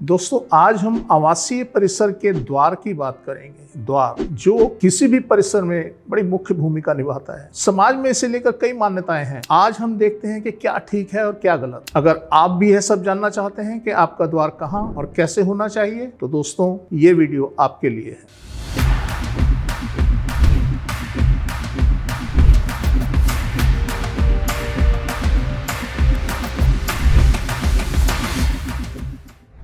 दोस्तों, आज हम आवासीय परिसर के द्वार की बात करेंगे। द्वार जो किसी भी परिसर में बड़ी मुख्य भूमिका निभाता है। समाज में इसे लेकर कई मान्यताएं हैं। आज हम देखते हैं कि क्या ठीक है और क्या गलत। अगर आप भी यह सब जानना चाहते हैं कि आपका द्वार कहाँ और कैसे होना चाहिए, तो दोस्तों ये वीडियो आपके लिए है।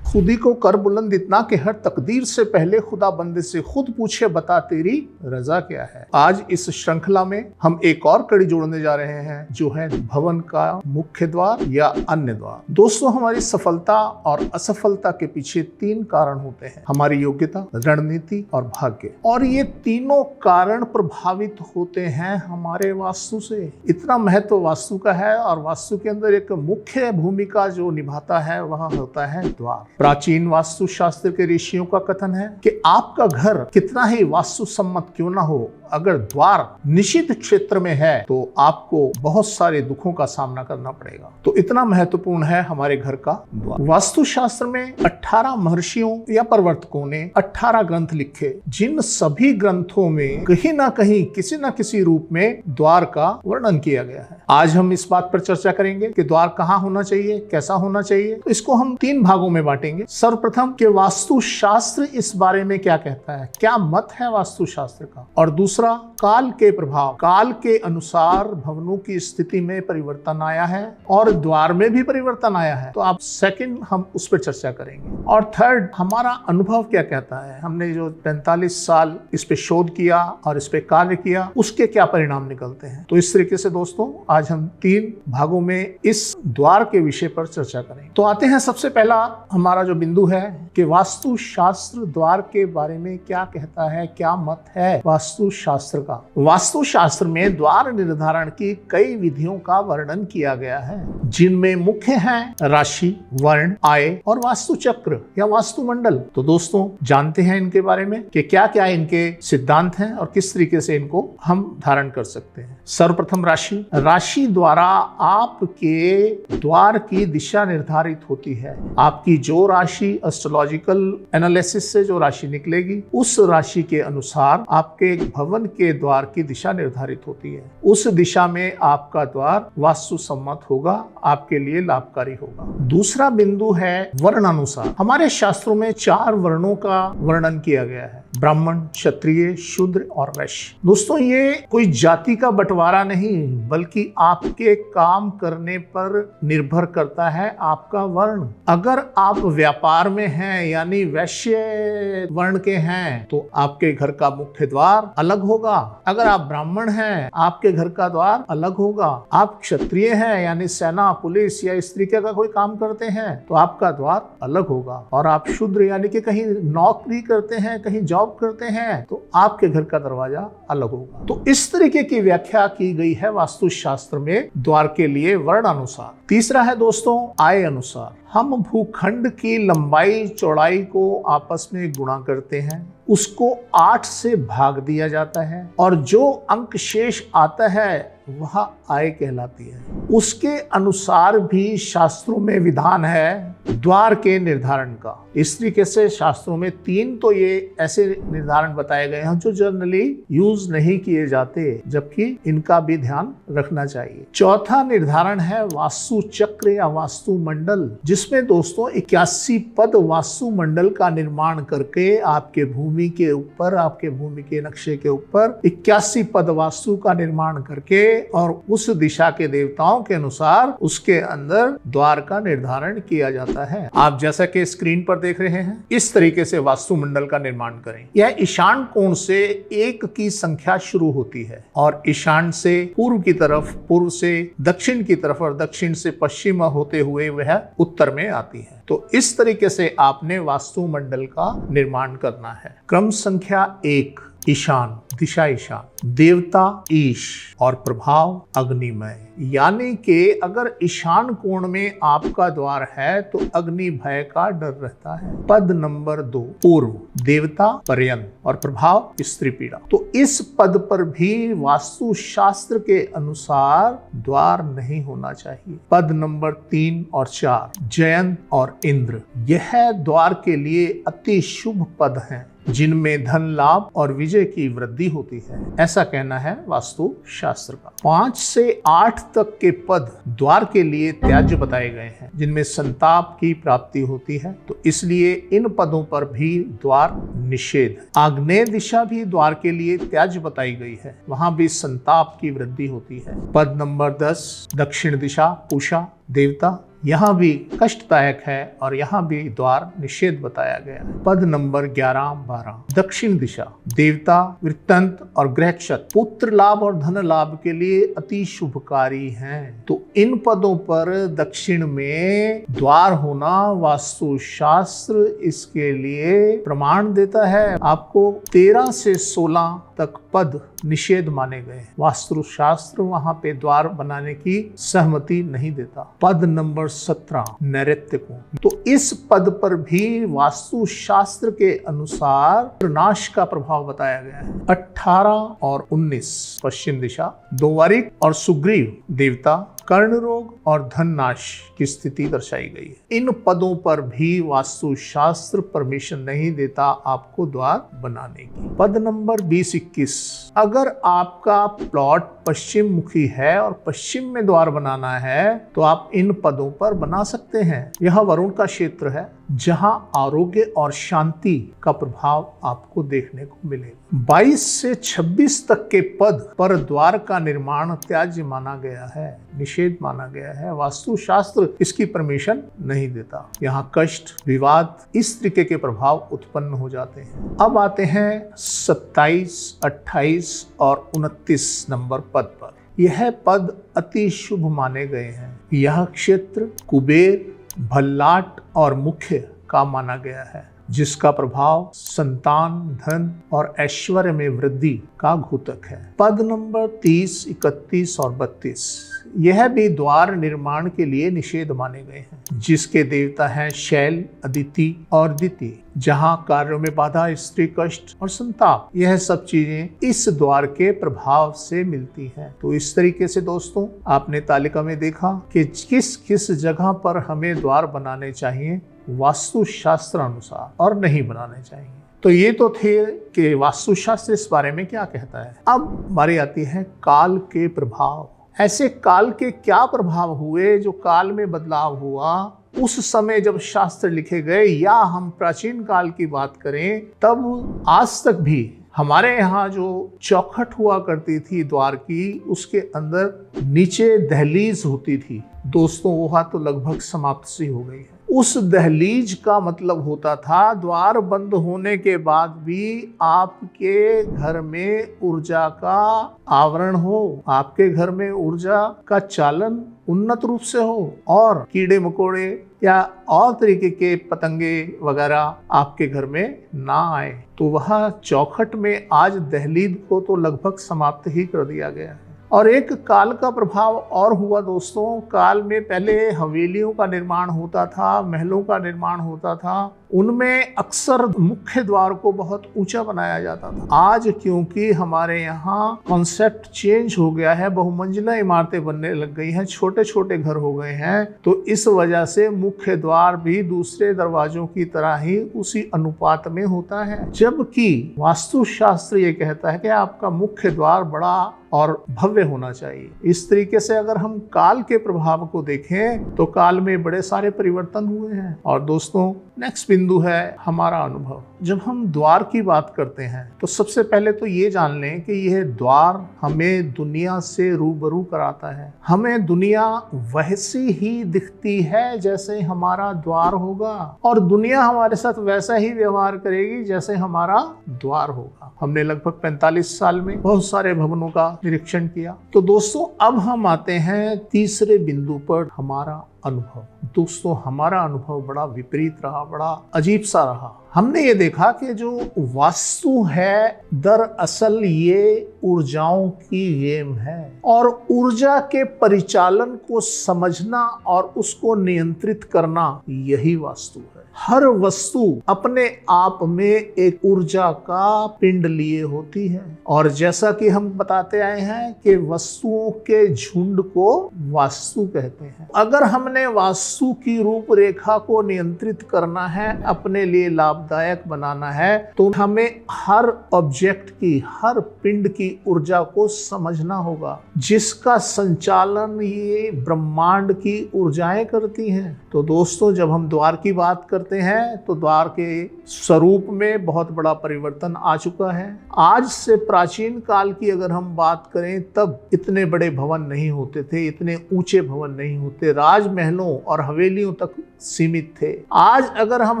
खुदी को कर बुलंद इतना कि हर तकदीर से पहले खुदा बंदे से खुद पूछे, बता तेरी रजा क्या है। आज इस श्रृंखला में हम एक और कड़ी जोड़ने जा रहे हैं, जो है भवन का मुख्य द्वार या अन्य द्वार। दोस्तों, हमारी सफलता और असफलता के पीछे तीन कारण होते हैं: हमारी योग्यता, रणनीति और भाग्य। और ये तीनों कारण प्रभावित होते हैं हमारे वास्तु से। इतना महत्व वास्तु का है, और वास्तु के अंदर एक मुख्य भूमिका जो निभाता है वह होता है द्वार। प्राचीन वास्तुशास्त्र के ऋषियों का कथन है कि आपका घर कितना ही वास्तु सम्मत क्यों ना हो, अगर द्वार निषिद्ध क्षेत्र में है तो आपको बहुत सारे दुखों का सामना करना पड़ेगा। तो इतना महत्वपूर्ण है हमारे घर का द्वार। वास्तुशास्त्र में 18 महर्षियों या प्रवर्तकों ने 18 ग्रंथ लिखे, जिन सभी ग्रंथों में कहीं ना कहीं किसी न किसी रूप में द्वार का वर्णन किया गया है। आज हम इस बात पर चर्चा करेंगे कि द्वार कहाँ होना चाहिए, कैसा होना चाहिए। तो इसको हम 3 भागों में बांटेंगे। सर्वप्रथम कि वास्तुशास्त्र इस बारे में क्या कहता है, क्या मत है वास्तुशास्त्र का, और दूसरा काल के प्रभाव, काल के अनुसार भवनों की स्थिति में परिवर्तन आया है और द्वार में भी परिवर्तन आया है। तो आप सेकंड हम उस पर चर्चा करेंगे। और थर्ड, हमारा अनुभव क्या कहता है। हमने जो 45 साल इस पे शोध किया और इस पे कार्य किया, उसके क्या परिणाम निकलते हैं। तो इस तरीके से दोस्तों आज हम 3 भागों में इस द्वार के विषय पर चर्चा करेंगे। तो आते हैं, सबसे पहला हमारा जो बिंदु है कि वास्तुशास्त्र द्वार के बारे में क्या कहता है, क्या मत है वास्तुशास्त्र का। वास्तुशास्त्र में द्वार निर्धारण की कई विधियों का वर्णन किया गया है, जिनमें मुख्य हैं राशि, वर्ण, आय और वास्तु चक्र या वास्तुमंडल। तो दोस्तों जानते हैं इनके बारे में कि क्या क्या इनके सिद्धांत हैं और किस तरीके से इनको हम धारण कर सकते हैं। सर्वप्रथम राशि। राशि द्वारा आपके द्वार की दिशा निर्धारित होती है। आपकी जो राशि एस्ट्रोलॉजिकल एनालिसिस से जो राशि निकलेगी, उस राशि के अनुसार आपके भवन के द्वार की दिशा निर्धारित होती है। उस दिशा में आपका द्वार वास्तु सम्मत होगा, आपके लिए लाभकारी होगा। दूसरा बिंदु है वर्णानुसार। हमारे शास्त्रों में 4 वर्णों का वर्णन किया गया है: ब्राह्मण, क्षत्रिय, शूद्र और वैश्य। दोस्तों, ये कोई जाति का बंटवारा नहीं, बल्कि आपके काम करने पर निर्भर करता है आपका वर्ण। अगर आप व्यापार में हैं यानी वैश्य वर्ण के हैं, तो आपके घर का मुख्य द्वार अलग होगा। अगर आप ब्राह्मण हैं, आपके घर का द्वार अलग होगा। आप क्षत्रिय हैं यानी सेना, पुलिस या इस तरीके का कोई काम करते हैं, तो आपका द्वार अलग होगा। और आप शूद्र यानी कि कहीं नौकरी करते हैं, कहीं जॉब करते हैं, तो आपके घर का दरवाजा अलग होगा। तो इस तरीके की व्याख्या की गई है वास्तुशास्त्र में द्वार के लिए वर्ण अनुसार। तीसरा है दोस्तों आय अनुसार। हम भूखंड की लंबाई चौड़ाई को आपस में गुणा करते हैं, उसको 8 से भाग दिया जाता है, और जो अंक शेष आता है वह आय कहलाती है। उसके अनुसार भी शास्त्रों में विधान है द्वार के निर्धारण का। इस तरीके से शास्त्रों में 3 तो ये ऐसे निर्धारण बताए गए हैं जो जनरली यूज नहीं किए जाते, जबकि इनका भी ध्यान रखना चाहिए। चौथा निर्धारण है वास्तु चक्र या वास्तु मंडल, जिसमें दोस्तों 81 पद वास्तु मंडल का निर्माण करके आपके भूमि के ऊपर, आपके भूमि के नक्शे के ऊपर 81 पद वास्तु का निर्माण करके और उस दिशा के देवताओं के अनुसार उसके अंदर द्वार का निर्धारण किया जाता है। आप जैसा कि स्क्रीन पर देख रहे हैं, इस तरीके से वास्तुमंडल का निर्माण करें। यह ईशान कोण से 1 की संख्या शुरू होती है, और ईशान से पूर्व की तरफ, पूर्व से दक्षिण की तरफ, और दक्षिण से पश्चिम होते हुए वह उत्तर में आती है। तो इस तरीके से आपने वास्तुमंडल का निर्माण करना है। क्रम संख्या 1 ईशान, दिशा ईशान, देवता ईश और प्रभाव अग्निमय। यानी कि अगर ईशान कोण में आपका द्वार है तो अग्नि भय का डर रहता है। पद नंबर 2 पूर्व, देवता पर्यंत और प्रभाव स्त्री पीड़ा। तो इस पद पर भी वास्तु शास्त्र के अनुसार द्वार नहीं होना चाहिए। पद नंबर 3 और 4 जयंत और इंद्र, यह द्वार के लिए अति शुभ पद हैं जिनमें धन लाभ और विजय की वृद्धि होती है, ऐसा कहना है वास्तु शास्त्र का। 5 से 8 तक के पद द्वार के लिए त्याज्य बताए गए हैं जिनमें संताप की प्राप्ति होती है, तो इसलिए इन पदों पर भी द्वार निषेध है। आग्नेय दिशा भी द्वार के लिए त्याज्य बताई गई है, वहां भी संताप की वृद्धि होती है। पद नंबर 10 दक्षिण दिशा पूषा, देवता, यहाँ भी कष्टदायक है और यहाँ भी द्वार निषेध बताया गया है। पद नंबर 11-12 दक्षिण दिशा, देवता, वृत्तंत और ग्रहक्षत, पुत्र लाभ और धन लाभ के लिए अति शुभकारी हैं। तो इन पदों पर दक्षिण में द्वार होना वास्तु शास्त्र इसके लिए प्रमाण देता है। आपको 13 से 16 तक पद निषेध माने गए। वास्तु शास्त्र वहां पे द्वार बनाने की सहमति नहीं देता। पद नंबर 17 नैऋत्य कोण, तो इस पद पर भी वास्तु शास्त्र के अनुसार नाश का प्रभाव बताया गया है। 18 और 19 पश्चिम दिशा, दोवारिक और सुग्रीव, देवता, कर्ण रोग और धन नाश की स्थिति दर्शाई गई है। इन पदों पर भी वास्तु शास्त्र परमिशन नहीं देता आपको द्वार बनाने की। पद नंबर 20-21 अगर आपका प्लॉट पश्चिम मुखी है और पश्चिम में द्वार बनाना है तो आप इन पदों पर बना सकते हैं। यह वरुण का क्षेत्र है जहां आरोग्य और शांति का प्रभाव आपको देखने को मिलेगा। 22 से 26 तक के पद पर द्वार का निर्माण त्याज्य माना गया है, निषेध माना गया है। वास्तु शास्त्र इसकी परमिशन नहीं देता। यहाँ कष्ट, विवाद, इस तरीके के प्रभाव उत्पन्न हो जाते हैं। अब आते हैं 27, 28 और 29 नंबर पद पर। यह पद अति शुभ माने गए हैं। यह क्षेत्र कुबेर, भल्लाट और मुख्य का माना गया है, जिसका प्रभाव संतान, धन और ऐश्वर्य में वृद्धि का घोतक है। पद नंबर 30, 31 और 32 यह भी द्वार निर्माण के लिए निषेध माने गए हैं, जिसके देवता हैं शैल, अदिति और दिति। जहां कार्यों में बाधा, स्त्री कष्ट और संताप, यह सब चीजें इस द्वार के प्रभाव से मिलती हैं। तो इस तरीके से दोस्तों आपने तालिका में देखा कि किस किस जगह पर हमें द्वार बनाने चाहिए वास्तु शास्त्र अनुसार और नहीं बनाने चाहिए। तो ये तो थे कि वास्तु शास्त्र इस बारे में क्या कहता है। अब बारी आती है काल के प्रभाव। ऐसे काल के क्या प्रभाव हुए जो काल में बदलाव हुआ उस समय जब शास्त्र लिखे गए, या हम प्राचीन काल की बात करें तब आज तक भी हमारे यहाँ जो चौखट हुआ करती थी द्वार की, उसके अंदर नीचे दहलीज होती थी। दोस्तों वह तो लगभग समाप्त सी हो गई है। उस दहलीज का मतलब होता था द्वार बंद होने के बाद भी आपके घर में ऊर्जा का आवरण हो, आपके घर में ऊर्जा का चालन उन्नत रूप से हो और कीड़े मकोड़े या और तरीके के पतंगे वगैरह आपके घर में ना आए। तो वह चौखट में आज दहलीज को तो लगभग समाप्त ही कर दिया गया है। और एक काल का प्रभाव और हुआ दोस्तों। काल में पहले हवेलियों का निर्माण होता था, महलों का निर्माण होता था, उनमें अक्सर मुख्य द्वार को बहुत ऊंचा बनाया जाता था। आज क्योंकि हमारे यहाँ कॉन्सेप्ट चेंज हो गया है, बहुमंजिला इमारतें बनने लग गई हैं, छोटे छोटे घर हो गए हैं, तो इस वजह से मुख्य द्वार भी दूसरे दरवाजों की तरह ही उसी अनुपात में होता है। जबकि वास्तुशास्त्र ये कहता है कि आपका मुख्य द्वार बड़ा और भव्य होना चाहिए। इस तरीके से अगर हम काल के प्रभाव को देखें तो काल में बड़े सारे परिवर्तन हुए हैं। और दोस्तों नेक्स्ट बिंदु है हमारा अनुभव। जब हम द्वार की बात करते हैं तो सबसे पहले तो ये जान लें कि यह द्वार हमें दुनिया से रूबरू कराता है। हमें दुनिया वैसी ही दिखती है जैसे हमारा द्वार होगा, और दुनिया हमारे साथ वैसा ही व्यवहार करेगी जैसे हमारा द्वार होगा। हमने लगभग 45 साल में बहुत सारे भवनों का निरीक्षण किया। तो दोस्तों अब हम आते हैं तीसरे बिंदु पर, हमारा अनुभव। दोस्तों हमारा अनुभव बड़ा विपरीत रहा, बड़ा अजीब सा रहा। हमने ये देखा कि जो वास्तु है दरअसल ये ऊर्जाओं की गेम है और ऊर्जा के परिचालन को समझना और उसको नियंत्रित करना यही वास्तु है। हर वस्तु अपने आप में एक ऊर्जा का पिंड लिए होती है और जैसा कि हम बताते आए हैं कि वस्तुओं के झुंड को वास्तु कहते हैं। अगर हमने वास्तु की रूपरेखा को नियंत्रित करना है, अपने लिए लाभदायक बनाना है, तो हमें हर ऑब्जेक्ट की, हर पिंड की ऊर्जा को समझना होगा जिसका संचालन ये ब्रह्मांड की ऊर्जाएं करती हैं। तो दोस्तों जब हम द्वार की बात करते हैं तो द्वार के स्वरूप में बहुत बड़ा परिवर्तन आ चुका है। आज से प्राचीन काल की अगर हम बात करें तब इतने बड़े भवन नहीं होते थे, इतने ऊंचे भवन नहीं होते, राजमहलों और हवेलियों तक सीमित थे। आज अगर हम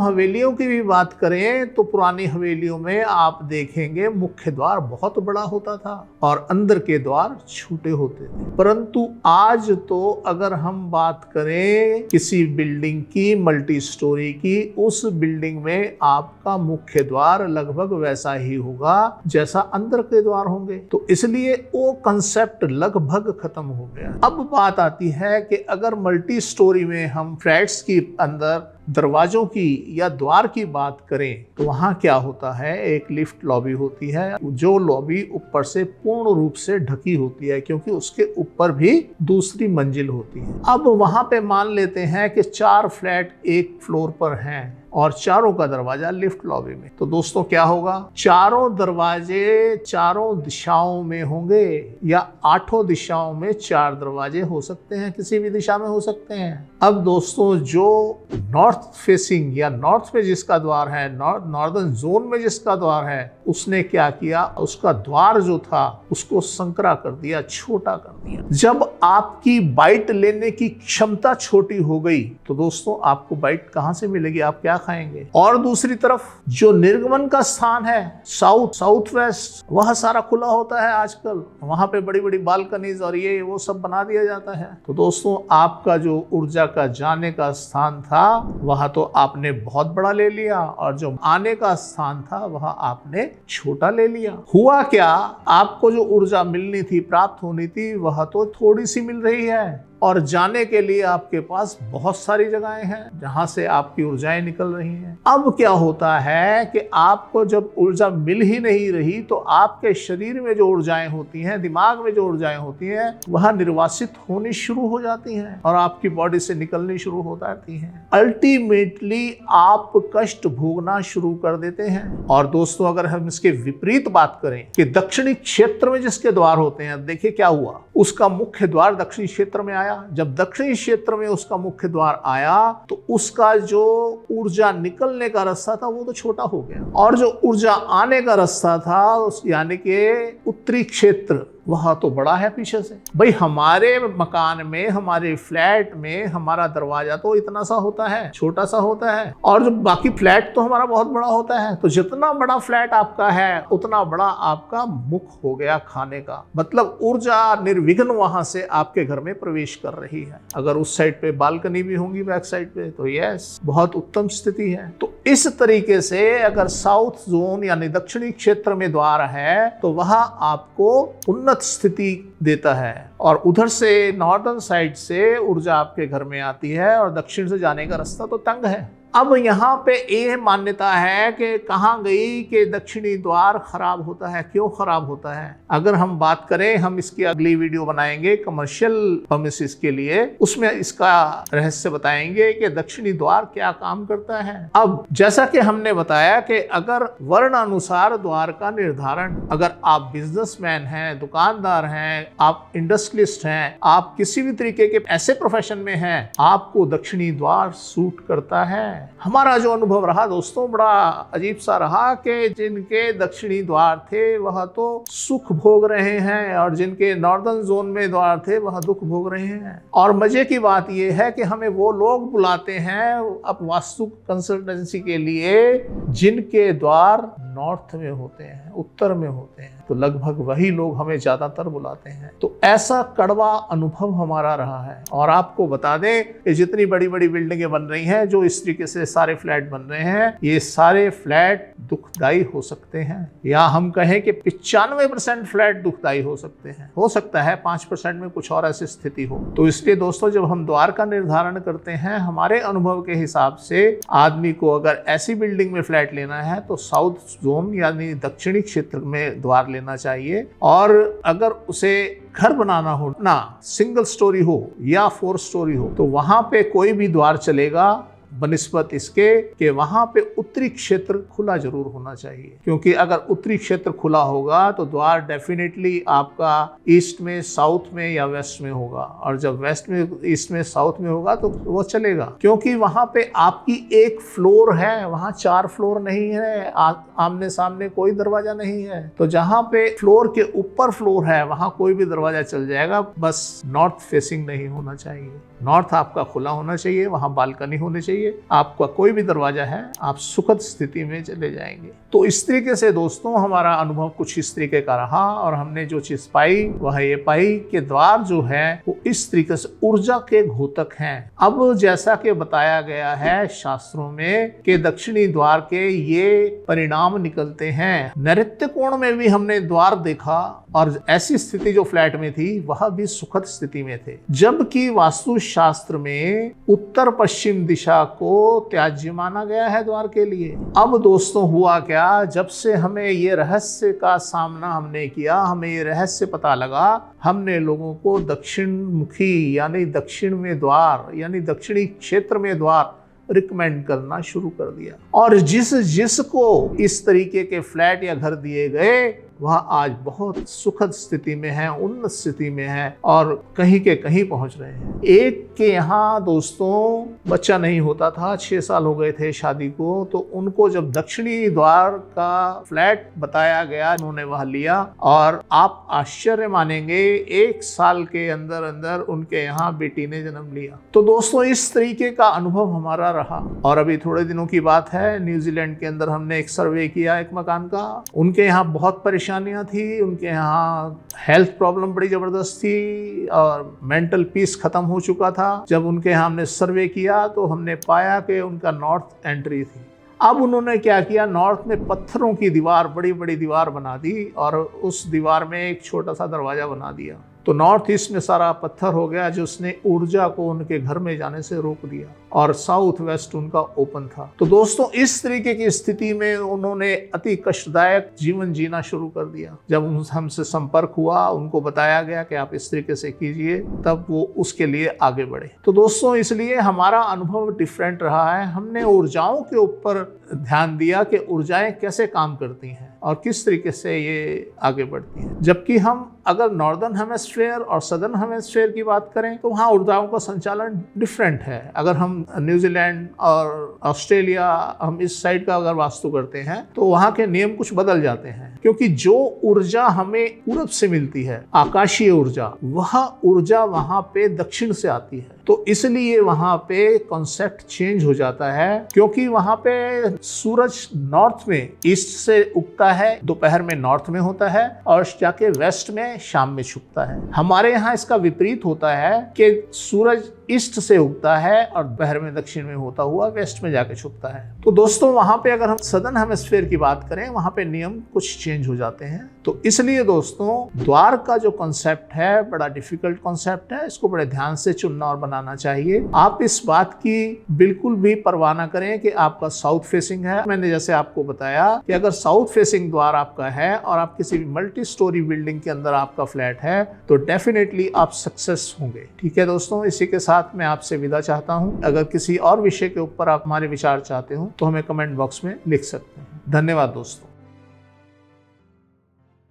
हवेलियों की भी बात करें तो पुरानी हवेलियों में आप देखेंगे मुख्य द्वार बहुत बड़ा होता था और अंदर के द्वार छोटे होते थे। परंतु आज तो अगर हम बात करें किसी बिल्डिंग की, मल्टी स्टोरी की, उस बिल्डिंग में आपका मुख्य द्वार लगभग वैसा ही होगा जैसा अंदर के द्वार होंगे। तो इसलिए वो कंसेप्ट लगभग खत्म हो गया। अब बात आती है कि अगर मल्टी स्टोरी में हम फ्लैट्स की अंदर दरवाजों की या द्वार की बात करें तो वहां क्या होता है, एक लिफ्ट लॉबी होती है जो लॉबी ऊपर से पूर्ण रूप से ढकी होती है क्योंकि उसके ऊपर भी दूसरी मंजिल होती है। अब वहां पे मान लेते हैं कि 4 फ्लैट एक फ्लोर पर हैं और चारों का दरवाजा लिफ्ट लॉबी में। तो दोस्तों क्या होगा, चारों दरवाजे चारों दिशाओं में होंगे या 8 दिशाओं में 4 दरवाजे हो सकते हैं, किसी भी दिशा में हो सकते हैं। अब दोस्तों जो नॉर्थ फेसिंग या नॉर्थ में जिसका द्वार है, नॉर्दर्न जोन में जिसका द्वार है, उसने क्या किया, उसका द्वार जो था उसको संकरा कर दिया, छोटा कर दिया। जब आपकी बाइट लेने की क्षमता छोटी हो गई तो दोस्तों आपको बाइट कहां से मिलेगी, आप क्या खाएंगे। और दूसरी तरफ जो निर्गमन का स्थान है साउथ वेस्ट, वह सारा खुला होता है आजकल, वहां पे बड़ी बड़ी बालकनीज और ये वो सब बना दिया जाता है। तो दोस्तों आपका जो ऊर्जा का जाने का स्थान था वहां तो आपने बहुत बड़ा ले लिया और जो आने का स्थान था वहां आपने छोटा ले लिया। हुआ क्या, आपको जो ऊर्जा मिलनी थी, प्राप्त होनी थी, वह तो थोड़ी सी मिल रही है और जाने के लिए आपके पास बहुत सारी जगहें हैं जहां से आपकी ऊर्जाएं निकल रही हैं। अब क्या होता है कि आपको जब ऊर्जा मिल ही नहीं रही तो आपके शरीर में जो ऊर्जाएं होती हैं, दिमाग में जो ऊर्जाएं होती हैं, वह निर्वासित होनी शुरू हो जाती हैं और आपकी बॉडी से निकलनी शुरू हो जाती हैं। अल्टीमेटली आप कष्ट भोगना शुरू कर देते हैं। और दोस्तों अगर हम इसके विपरीत बात करें कि दक्षिणी क्षेत्र में जिसके द्वार होते हैं, देखिए क्या हुआ, उसका मुख्य द्वार दक्षिणी क्षेत्र में आया। जब दक्षिणी क्षेत्र में उसका मुख्य द्वार आया तो उसका जो ऊर्जा निकलने का रास्ता था वो तो छोटा हो गया और जो ऊर्जा आने का रास्ता था यानी कि उत्तरी क्षेत्र वह तो बड़ा है पीछे से। भाई हमारे मकान में, हमारे फ्लैट में हमारा दरवाजा तो इतना सा होता है, छोटा सा होता है और जो बाकी फ्लैट तो हमारा बहुत बड़ा होता है। तो जितना बड़ा फ्लैट आपका है उतना बड़ा आपका मुख हो गया खाने का, मतलब ऊर्जा निर्विघ्न वहां से आपके घर में प्रवेश कर रही है। अगर उस साइड पे बालकनी भी होंगी बैक साइड पे तो यस, बहुत उत्तम स्थिति है। तो इस तरीके से अगर साउथ जोन यानी दक्षिणी क्षेत्र में द्वार है तो वह आपको उन्नत स्थिति देता है और उधर से नॉर्दर्न साइड से ऊर्जा आपके घर में आती है और दक्षिण से जाने का रास्ता तो तंग है। अब यहाँ पे ये मान्यता है कि कहाँ गई कि दक्षिणी द्वार खराब होता है, क्यों खराब होता है। अगर हम बात करें, हम इसकी अगली वीडियो बनाएंगे कमर्शियल परमिसेस के लिए, उसमें इसका रहस्य बताएंगे कि दक्षिणी द्वार क्या काम करता है। अब जैसा कि हमने बताया कि अगर वर्ण अनुसार द्वार का निर्धारण, अगर आप बिजनेसमैन हैं, दुकानदार हैं, आप इंडस्ट्रियलिस्ट हैं, आप किसी भी तरीके के ऐसे प्रोफेशन में हैं, आपको दक्षिणी द्वार सूट करता है। हमारा जो अनुभव रहा दोस्तों बड़ा अजीब सा रहा कि जिनके दक्षिणी द्वार थे वह तो सुख भोग रहे हैं और जिनके नॉर्दर्न जोन में द्वार थे वह दुख भोग रहे हैं। और मजे की बात यह है कि हमें वो लोग बुलाते हैं अब वास्तु कंसल्टेंसी के लिए जिनके द्वार नॉर्थ में होते हैं, उत्तर में होते हैं, तो लगभग वही लोग हमें ज्यादातर बुलाते हैं। तो ऐसा कड़वा अनुभव हमारा रहा है। और आपको बता दें कि जितनी बड़ी बड़ी बिल्डिंगें बन रही हैं, जो इस तरीके से सारे फ्लैट बन रहे हैं, ये सारे फ्लैट दुखदाई हो सकते हैं, या हम कहें कि 95% फ्लैट दुखदाई हो सकते हैं। हो सकता है 5% में कुछ और ऐसी स्थिति हो। तो इसलिए दोस्तों, जब हम द्वार का निर्धारण करते हैं, हमारे अनुभव के हिसाब से आदमी को अगर ऐसी बिल्डिंग में फ्लैट लेना है तो साउथ जोन यानी दक्षिणी क्षेत्र में द्वार लेना चाहिए। और अगर उसे घर बनाना हो ना, सिंगल स्टोरी हो या 4 स्टोरी हो, तो वहां पे कोई भी द्वार चलेगा बनिस्बत इसके कि वहां पे उत्तरी क्षेत्र खुला जरूर होना चाहिए। क्योंकि अगर उत्तरी क्षेत्र खुला होगा तो द्वार डेफिनेटली आपका ईस्ट में, साउथ में या वेस्ट में होगा। और जब वेस्ट में, ईस्ट में, साउथ में होगा तो वो चलेगा, क्योंकि वहां पे आपकी एक फ्लोर है, वहां 4 फ्लोर नहीं है, आमने सामने कोई दरवाजा नहीं है। तो जहां पे फ्लोर के ऊपर फ्लोर है वहां कोई भी दरवाजा चल जाएगा। बस नॉर्थ फेसिंग नहीं होना चाहिए, नॉर्थ आपका खुला होना चाहिए, वहां बालकनी होनी चाहिए, आपका कोई भी दरवाजा है, आप सुखद स्थिति में चले जाएंगे। तो इस तरीके से दोस्तों हमारा अनुभव कुछ इस तरीके का रहा। और हमने जो चीज पाई वह ये पाई कि द्वार जो है वो इस तरीके से ऊर्जा के घोतक हैं। अब जैसा कि बताया गया है शास्त्रों में कि दक्षिणी द्वार के ये परिणाम निकलते हैं। नैऋत्य कोण में भी हमने द्वार देखा और ऐसी स्थिति जो फ्लैट में थी वह भी सुखद स्थिति में थे, जबकि वास्तु शास्त्र में उत्तर पश्चिम दिशा को त्याज्य माना गया है द्वार के लिए। अब दोस्तों हुआ क्या, जब से हमें ये रहस्य का सामना हमने किया, हमें ये रहस्य पता लगा, हमने लोगों को दक्षिण मुखी यानी दक्षिण में द्वार यानी दक्षिणी क्षेत्र में द्वार रिकमेंड करना शुरू कर दिया। और जिसको इस तरीके के फ्लैट या घर दिए गए वह आज बहुत सुखद स्थिति में है, उन्नत स्थिति में है और कहीं के कहीं पहुंच रहे हैं। एक के यहाँ दोस्तों बच्चा नहीं होता था, 6 साल हो गए थे शादी को, तो उनको जब दक्षिणी द्वार का फ्लैट बताया गया उन्होंने वह लिया और आप आश्चर्य मानेंगे 1 साल के अंदर अंदर उनके यहाँ बेटी ने जन्म लिया। तो दोस्तों इस तरीके का अनुभव हमारा रहा। और अभी थोड़े दिनों की बात है, न्यूजीलैंड के अंदर हमने एक सर्वे किया एक मकान का। उनके यहाँ बहुत परेशानियां थी, उनके यहाँ हेल्थ प्रॉब्लम बड़ी जबरदस्त थी और मेंटल पीस खत्म हो चुका था। जब उनके यहाँ हमने सर्वे किया तो हमने पाया कि उनका नॉर्थ एंट्री थी। अब उन्होंने क्या किया, नॉर्थ में पत्थरों की दीवार, बड़ी बड़ी दीवार बना दी और उस दीवार में एक छोटा सा दरवाजा बना दिया। तो नॉर्थ ईस्ट में सारा पत्थर हो गया जो उसने ऊर्जा को उनके घर में जाने से रोक दिया और साउथ वेस्ट उनका ओपन था। तो दोस्तों इस तरीके की स्थिति में उन्होंने अति कष्टदायक जीवन जीना शुरू कर दिया। जब हमसे संपर्क हुआ, उनको बताया गया कि आप इस तरीके से कीजिए, तब वो उसके लिए आगे बढ़े। तो दोस्तों इसलिए हमारा अनुभव डिफरेंट रहा है। हमने ऊर्जाओं के ऊपर ध्यान दिया कि ऊर्जाएं कैसे काम करती हैं और किस तरीके से ये आगे बढ़ती हैं। जबकि हम अगर नॉर्दर्न हेमिस्फीयर और सदर्न हेमिस्फीयर की बात करें तो वहाँ ऊर्जाओं का संचालन डिफरेंट है। अगर हम न्यूजीलैंड और ऑस्ट्रेलिया, हम इस साइड का अगर वास्तु करते हैं तो वहाँ के नियम कुछ बदल जाते हैं, क्योंकि जो ऊर्जा हमें पूरब से मिलती है, आकाशीय ऊर्जा, वह ऊर्जा वहाँ पे दक्षिण से आती है। तो इसलिए वहाँ पे कॉन्सेप्ट चेंज हो जाता है, क्योंकि वहाँ पे सूरज नॉर्थ में ईस्ट से उगता है, दोपहर में नॉर्थ में होता है और जाके वेस्ट में शाम में छुपता है। हमारे यहाँ इसका विपरीत होता है कि सूरज ईस्ट से उगता है और दोपहर में दक्षिण में होता हुआ वेस्ट में जाके छुपता है। तो दोस्तों वहां पे अगर हम सदर्न हेमिस्फीयर की बात करें, वहां पे नियम कुछ चेंज हो जाते हैं। तो इसलिए दोस्तों द्वार का जो कॉन्सेप्ट है बड़ा डिफिकल्ट कॉन्सेप्ट है, इसको बड़े ध्यान से चुनना और बनाना चाहिए। आप इस बात की बिल्कुल भी परवाह ना करें कि आपका साउथ फेसिंग है। मैंने जैसे आपको बताया कि अगर साउथ फेसिंग द्वार आपका है और आप किसी मल्टी स्टोरी बिल्डिंग के अंदर आपका फ्लैट है तो डेफिनेटली आप सक्सेस होंगे। ठीक है दोस्तों, इसी के साथ मैं आपसे विदा चाहता हूं। अगर किसी और विषय के ऊपर आप हमारे विचार चाहते हो तो हमें कमेंट बॉक्स में लिख सकते हैं। धन्यवाद दोस्तों।